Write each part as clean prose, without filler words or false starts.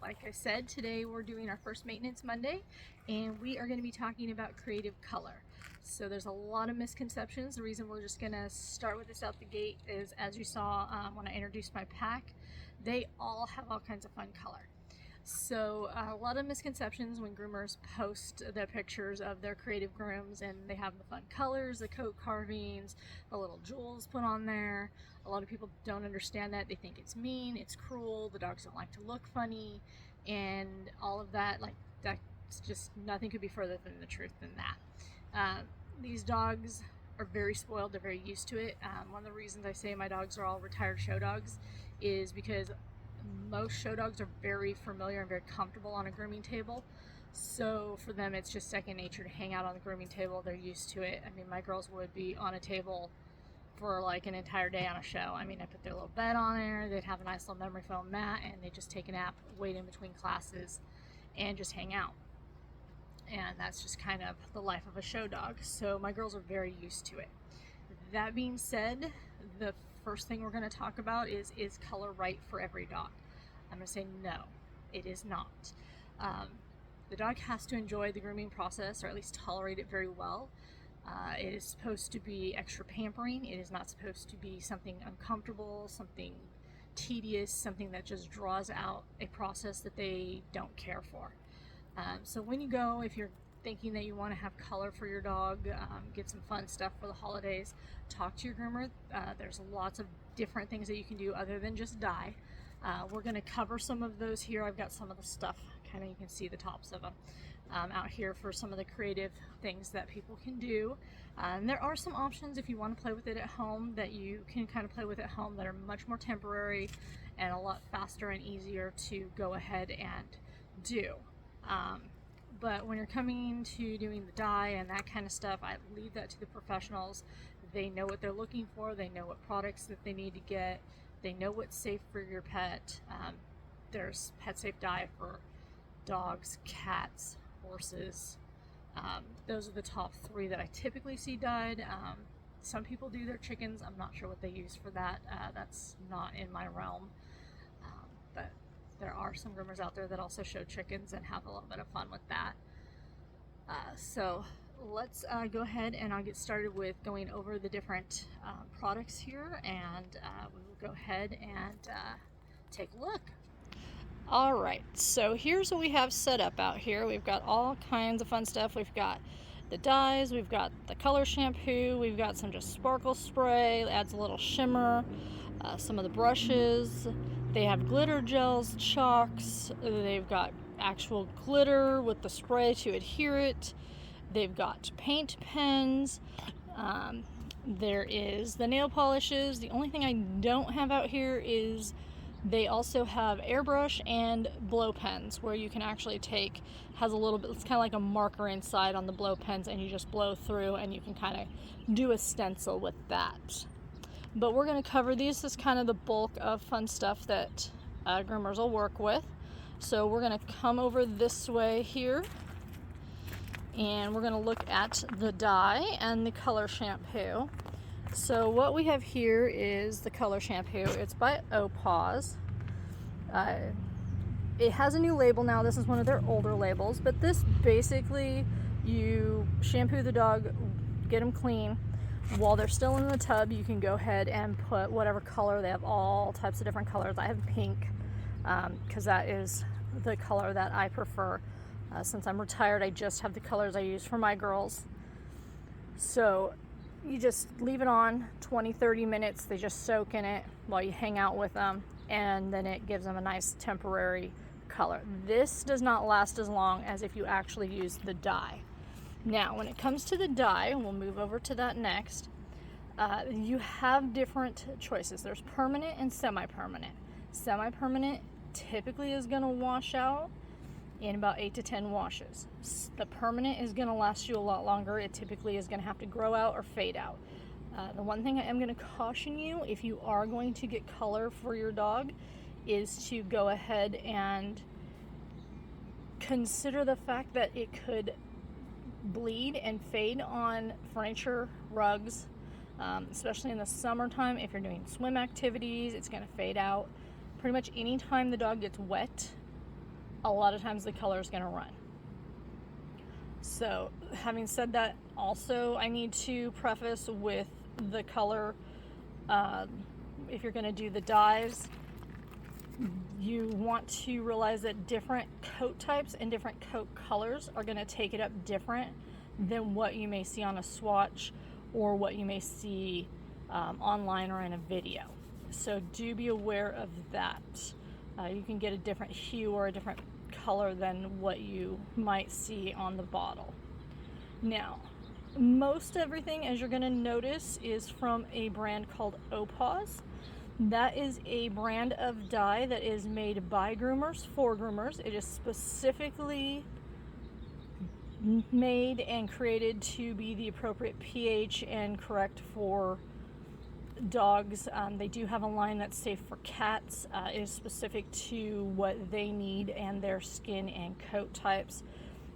like I said, today we're doing our first maintenance Monday, and we are going to be talking about creative color. So there's a lot of misconceptions. The reason we're just going to start with this out the gate is, as you saw when I introduced my pack, they all have all kinds of fun color. So a lot of misconceptions when groomers post their pictures of their creative grooms, and they have the fun colors, the coat carvings, the little jewels put on there. A lot of people don't understand that. They think it's mean, it's cruel, the dogs don't like to look funny, and all of that. Like, that's just, nothing could be further from the truth than that. These dogs are very spoiled. They're very used to it. One of the reasons I say my dogs are all retired show dogs is because most show dogs are very familiar and very comfortable on a grooming table. So for them, it's just second nature to hang out on the grooming table. They're used to it. I mean, my girls would be on a table for like an entire day on a show. I mean, I put their little bed on there. They'd have a nice little memory foam mat, and they'd just take a nap, wait in between classes, and just hang out. And that's just kind of the life of a show dog. So my girls are very used to it. That being said, the first thing we're going to talk about is color right for every dog? I'm going to say no, it is not. The dog has to enjoy the grooming process, or at least tolerate it very well. It is supposed to be extra pampering. It is not supposed to be something uncomfortable, something tedious, something that just draws out a process that they don't care for. So when you go, if you're thinking that you want to have color for your dog, get some fun stuff for the holidays, talk to your groomer. There's lots of different things that you can do other than just dye. We're going to cover some of those here. I've got some of the stuff, kind of, you can see the tops of them out here for some of the creative things that people can do. And there are some options if you want to play with it at home that you can kind of play with at home that are much more temporary and a lot faster and easier to go ahead and do. But when you're coming to doing the dye and that kind of stuff, I leave that to the professionals. They know what they're looking for. They know what products that they need to get. They know what's safe for your pet. There's pet safe dye for dogs, cats, horses. Those are the top three that I typically see dyed. Some people do their chickens. I'm not sure what they use for that. That's not in my realm. But there are some groomers out there that also show chickens and have a little bit of fun with that. So let's go ahead and I'll get started with going over the different products here, and we will go ahead and take a look. Alright, so here's what we have set up out here. We've got all kinds of fun stuff. We've got the dyes, we've got the color shampoo, we've got some just sparkle spray, adds a little shimmer, some of the brushes. They have glitter gels, chalks, they've got actual glitter with the spray to adhere it. They've got paint pens. There is the nail polishes. The only thing I don't have out here is they also have airbrush and blow pens, where you can actually take, has a little bit, it's kind of like a marker inside on the blow pens, and you just blow through and you can kind of do a stencil with that. But we're going to cover these as kind of the bulk of fun stuff that groomers will work with. So we're going to come over this way here, and we're going to look at the dye and the color shampoo. So what we have here is the color shampoo. It's by Opause. It has a new label now. This is one of their older labels, but this basically, you shampoo the dog, get them clean. While they're still in the tub, you can go ahead and put whatever color. They have all types of different colors. I have pink because that is the color that I prefer. Since I'm retired, I just have the colors I use for my girls. So you just leave it on 20-30 minutes. They just soak in it while you hang out with them, and then it gives them a nice temporary color. This does not last as long as if you actually use the dye. Now, when it comes to the dye, we'll move over to that next. You have different choices. There's permanent and semi-permanent. Semi-permanent typically is going to wash out in about 8 to 10 washes. The permanent is going to last you a lot longer. It typically is going to have to grow out or fade out. The one thing I am going to caution you, if you are going to get color for your dog, is to go ahead and consider the fact that it could bleed and fade on furniture, rugs, especially in the summertime. If you're doing swim activities, it's going to fade out. Pretty much any time the dog gets wet, a lot of times the color is going to run. So having said that, also I need to preface with the color, if you're going to do the dyes, you want to realize that different coat types and different coat colors are going to take it up different than what you may see on a swatch or what you may see online or in a video. So do be aware of that. You can get a different hue or a different color than what you might see on the bottle. Now, most everything, as you're going to notice, is from a brand called Opaz. That is a brand of dye that is made by groomers for groomers. It is specifically made and created to be the appropriate pH and correct for dogs. They do have a line that's safe for cats. It is specific to what they need and their skin and coat types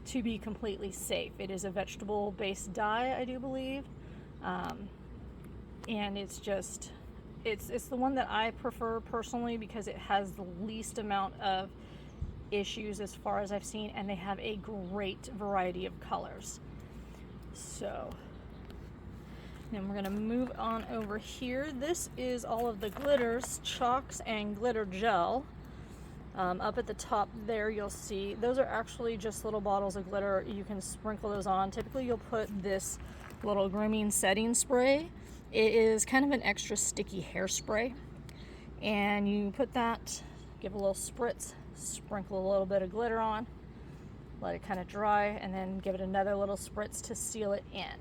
to be completely safe. It is a vegetable-based dye, I do believe, and it's just it's the one that I prefer personally because it has the least amount of issues as far as I've seen, and they have a great variety of colors. So then we're going to move on over here. This is all of the glitters, chalks, and glitter gel. Up at the top there you'll see those are actually just little bottles of glitter. You can sprinkle those on. Typically you'll put this little grooming setting spray. It is kind of an extra sticky hairspray, and you put that, give a little spritz, sprinkle a little bit of glitter on, let it kind of dry, and then give it another little spritz to seal it in.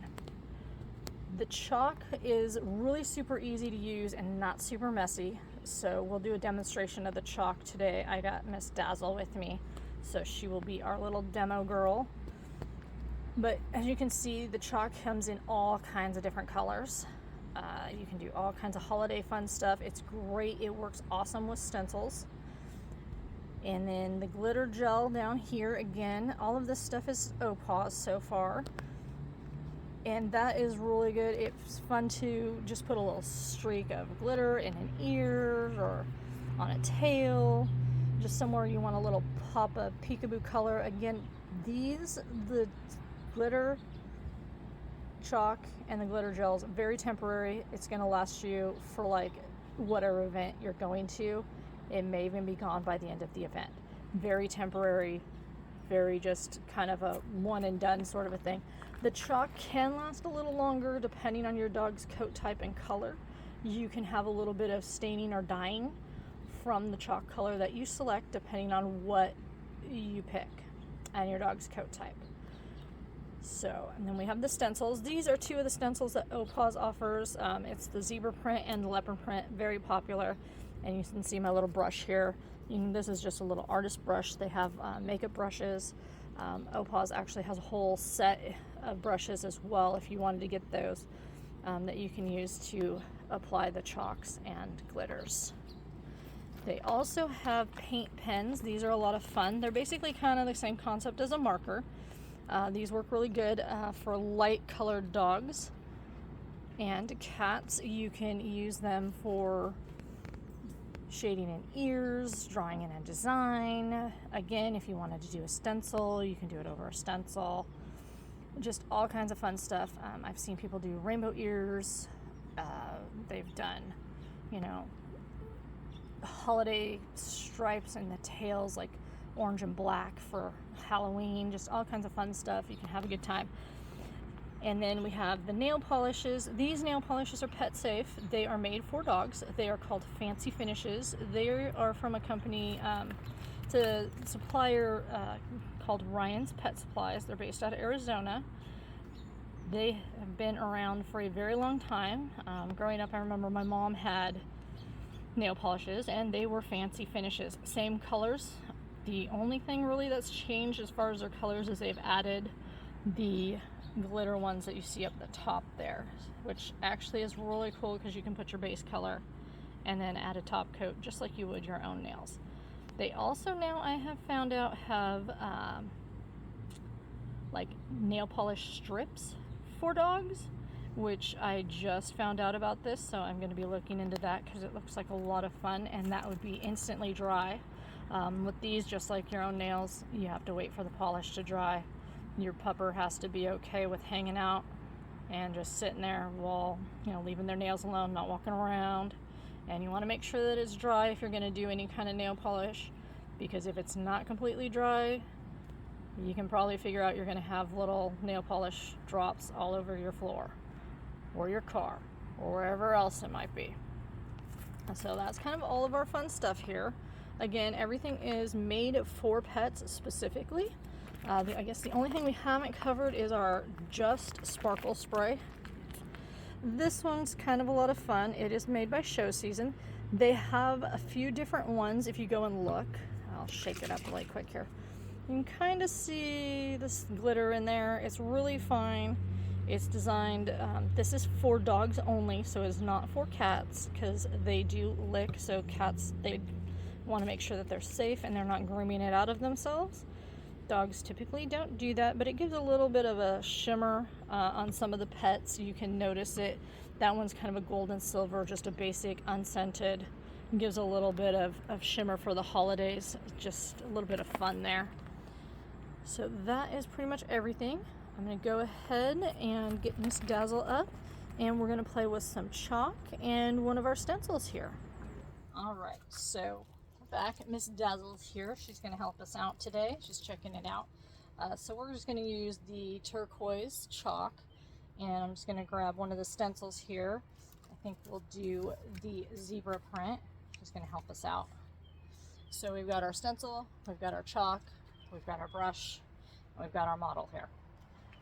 The chalk is really super easy to use and not super messy, so we'll do a demonstration of the chalk today. I got Miss Dazzle with me, so she will be our little demo girl. But as you can see, the chalk comes in all kinds of different colors. You can do all kinds of holiday fun stuff. It's great. It works awesome with stencils. And then the glitter gel down here, again, all of this stuff is Opaz so far. And that is really good. It's fun to just put a little streak of glitter in an ear or on a tail, just somewhere you want a little pop of peekaboo color. Again, the glitter chalk and the glitter gels, very temporary. It's going to last you for like whatever event you're going to. It may even be gone by the end of the event. Very temporary, very just kind of a one and done sort of a thing. The chalk can last a little longer depending on your dog's coat type and color. You can have a little bit of staining or dyeing from the chalk color that you select depending on what you pick and your dog's coat type. So, and then we have the stencils. These are two of the stencils that Opaz offers. It's the zebra print and the leopard print, very popular. And you can see my little brush here. This is just a little artist brush. They have makeup brushes. Opaz actually has a whole set of brushes as well if you wanted to get those that you can use to apply the chalks and glitters. They also have paint pens. These are a lot of fun. They're basically kind of the same concept as a marker. These work really good for light colored dogs and cats. You can use them for shading in ears, drawing in a design. Again, if you wanted to do a stencil, you can do it over a stencil. Just all kinds of fun stuff. I've seen people do rainbow ears. They've done, holiday stripes in the tails, like orange and black for Halloween. Just all kinds of fun stuff. You can have a good time. And then we have the nail polishes. These nail polishes are pet safe. They are made for dogs. They are called Fancy Finishes. They are from a company, it's a supplier called Ryan's Pet Supplies. They're based out of Arizona. They have been around for a very long time. Growing up, I remember my mom had nail polishes and they were Fancy Finishes. Same colors. The only thing really that's changed as far as their colors is they've added the glitter ones that you see up the top there, which actually is really cool because you can put your base color and then add a top coat just like you would your own nails. They also now, I have found out, have like nail polish strips for dogs, which I just found out about this, so I'm going to be looking into that because it looks like a lot of fun, and that would be instantly dry. With these, just like your own nails, you have to wait for the polish to dry. Your pupper has to be okay with hanging out and just sitting there while, leaving their nails alone, not walking around. And you want to make sure that it's dry if you're going to do any kind of nail polish, because if it's not completely dry, you can probably figure out you're going to have little nail polish drops all over your floor or your car or wherever else it might be. So that's kind of all of our fun stuff here. Again, everything is made for pets specifically. I guess the only thing we haven't covered is our Just Sparkle Spray. This one's kind of a lot of fun. It is made by Show Season. They have a few different ones if you go and look. I'll shake it up really quick here. You can kind of see this glitter in there. It's really fine. It's designed, this is for dogs only, so it's not for cats because they do lick. So cats, they want to make sure that they're safe and they're not grooming it out of themselves. Dogs typically don't do that, but it gives a little bit of a shimmer on some of the pets. You can notice it. That one's kind of a gold and silver, just a basic unscented. It gives a little bit of shimmer for the holidays, just a little bit of fun there. So that is pretty much everything. I'm going to go ahead and get Miss Dazzle up, and we're going to play with some chalk and one of our stencils here. All right, so back at Miss Dazzle's here. She's going to help us out today. She's checking it out. So we're just going to use the turquoise chalk, and I'm just going to grab one of the stencils here. I think we'll do the zebra print. She's going to help us out. So we've got our stencil, we've got our chalk, we've got our brush, and we've got our model here.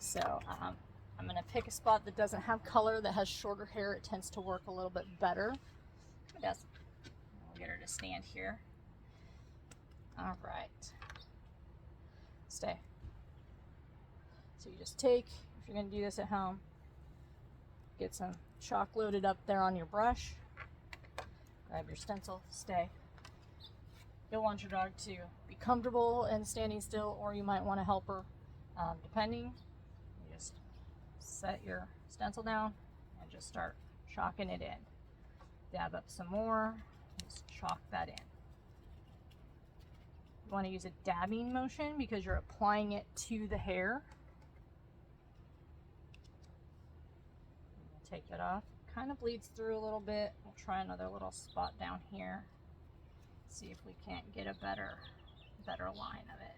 So I'm going to pick a spot that doesn't have color, that has shorter hair. It tends to work a little bit better. Yes. We'll get her to stand here. All right. Stay. So you just take, if you're going to do this at home, get some chalk loaded up there on your brush. Grab your stencil. Stay. You'll want your dog to be comfortable and standing still, or you might want to help her, depending. You just set your stencil down and just start chalking it in. Dab up some more. Just chalk that in. You want to use a dabbing motion because you're applying it to the hair. We'll take it off. Kind of bleeds through a little bit. We'll try another little spot down here. See if we can't get a better line of it.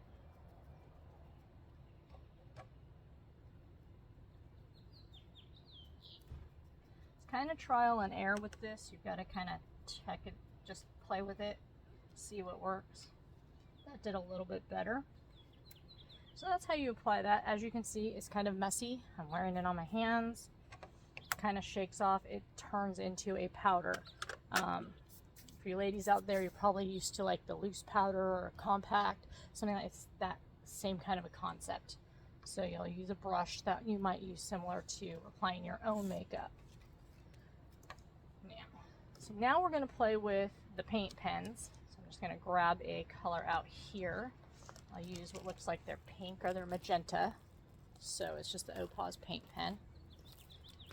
It's kind of trial and error with this. You've got to kind of check it, just play with it, see what works. That did a little bit better. So that's how you apply that. As you can see, it's kind of messy. I'm wearing it on my hands. Kind of shakes off. It turns into a powder. For you ladies out there, you're probably used to like the loose powder or a compact, something like that same kind of a concept. So you'll use a brush that you might use similar to applying your own makeup. Now we're going to play with the paint pens. So I'm just going to grab a color out here. I'll use what looks like they're pink or they're magenta. So it's just the Opaw's paint pen.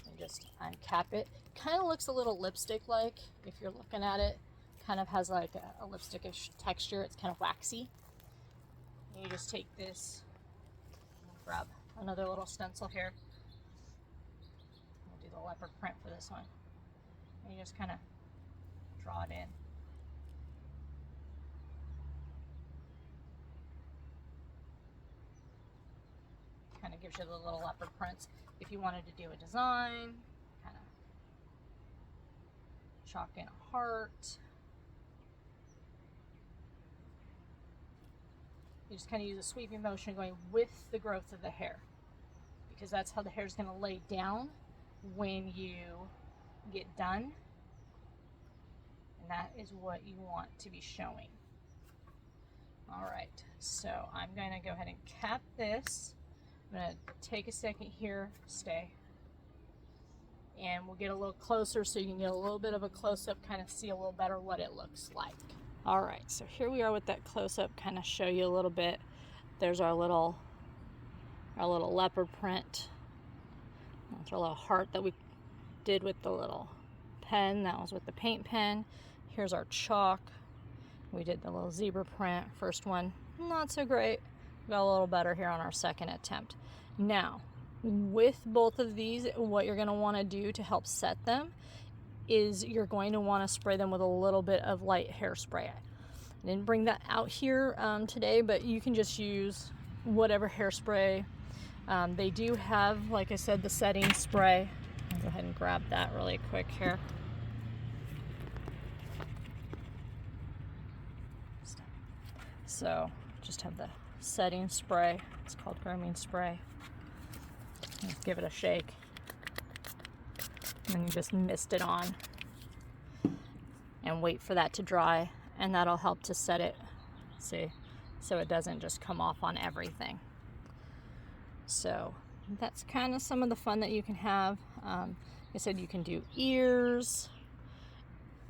And just uncap it. Kind of looks a little lipstick-like if you're looking at it. Kind of has like a lipstickish texture. It's kind of waxy. And you just take this, grab another little stencil here. We'll do the leopard print for this one. And you just kind of draw it in. Kind of gives you the little leopard prints. If you wanted to do a design, kind of chalk in a heart. You just kind of use a sweeping motion going with the growth of the hair, because that's how the hair is going to lay down when you get done. And that is what you want to be showing. All right, so I'm going to go ahead and cap this. I'm going to take a second here, stay, and we'll get a little closer so you can get a little bit of a close-up, kind of see a little better what it looks like. All right, so here we are with that close-up, kind of show you a little bit. There's our little leopard print. That's our little heart that we did with the little pen. That was with the paint pen. Here's our chalk. We did the little zebra print. First one, not so great. Got a little better here on our second attempt. Now, with both of these, what you're going to want to do to help set them is you're going to want to spray them with a little bit of light hairspray. I didn't bring that out here today, but you can just use whatever hairspray. They do have, like I said, the setting spray. I'll go ahead and grab that really quick here. So just have the setting spray. It's called grooming spray. Just give it a shake. And then you just mist it on and wait for that to dry, and that'll help to set it, see, so it doesn't just come off on everything. So that's kind of some of the fun that you can have. Like I said, you can do ears,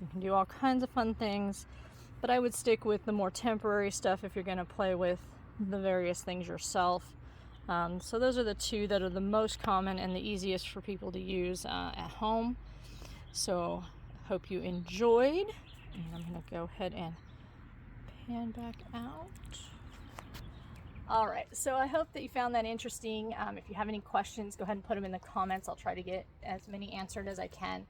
you can do all kinds of fun things, but I would stick with the more temporary stuff if you're going to play with the various things yourself. So those are the two that are the most common and the easiest for people to use at home. So hope you enjoyed, and I'm going to go ahead and pan back out. All right, so I hope that you found that interesting. If you have any questions, go ahead and put them in the comments. I'll try to get as many answered as I can.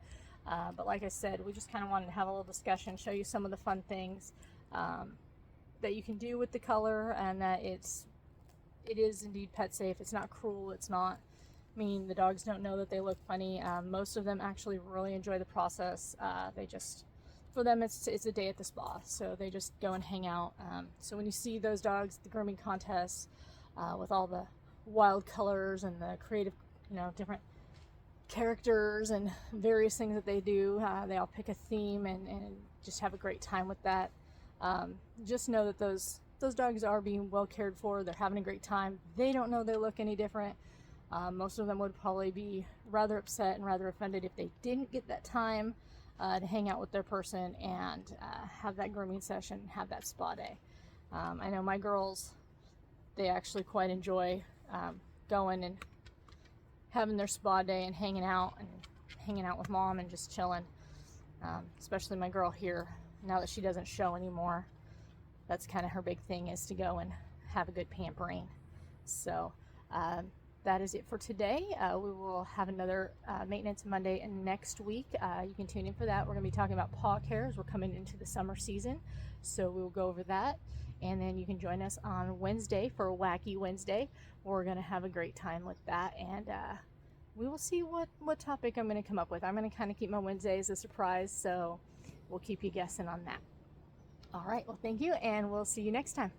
But like I said, we just kind of wanted to have a little discussion, show you some of the fun things that you can do with the color, and that it is indeed pet safe. It's not cruel. It's not mean. The dogs don't know that they look funny. Most of them actually really enjoy the process. They just, for them, it's a day at the spa, so they just go and hang out. So when you see those dogs, the grooming contests with all the wild colors and the creative, different characters and various things that they do, they all pick a theme and just have a great time with that. Just know that those dogs are being well cared for. They're having a great time. They don't know they look any different. Most of them would probably be rather upset and rather offended if they didn't get that time to hang out with their person and have that grooming session, have that spa day. I know my girls, they actually quite enjoy going and having their spa day and hanging out with mom and just chilling. Especially my girl here, now that she doesn't show anymore. That's kind of her big thing, is to go and have a good pampering. So that is it for today. We will have another Maintenance Monday next week. You can tune in for that. We're going to be talking about paw cares. We're coming into the summer season, so we will go over that. And then you can join us on Wednesday for Wacky Wednesday. We're going to have a great time with that, and we will see what topic I'm going to come up with. I'm going to kind of keep my Wednesdays a surprise, so we'll keep you guessing on that. All right, well, thank you, and we'll see you next time.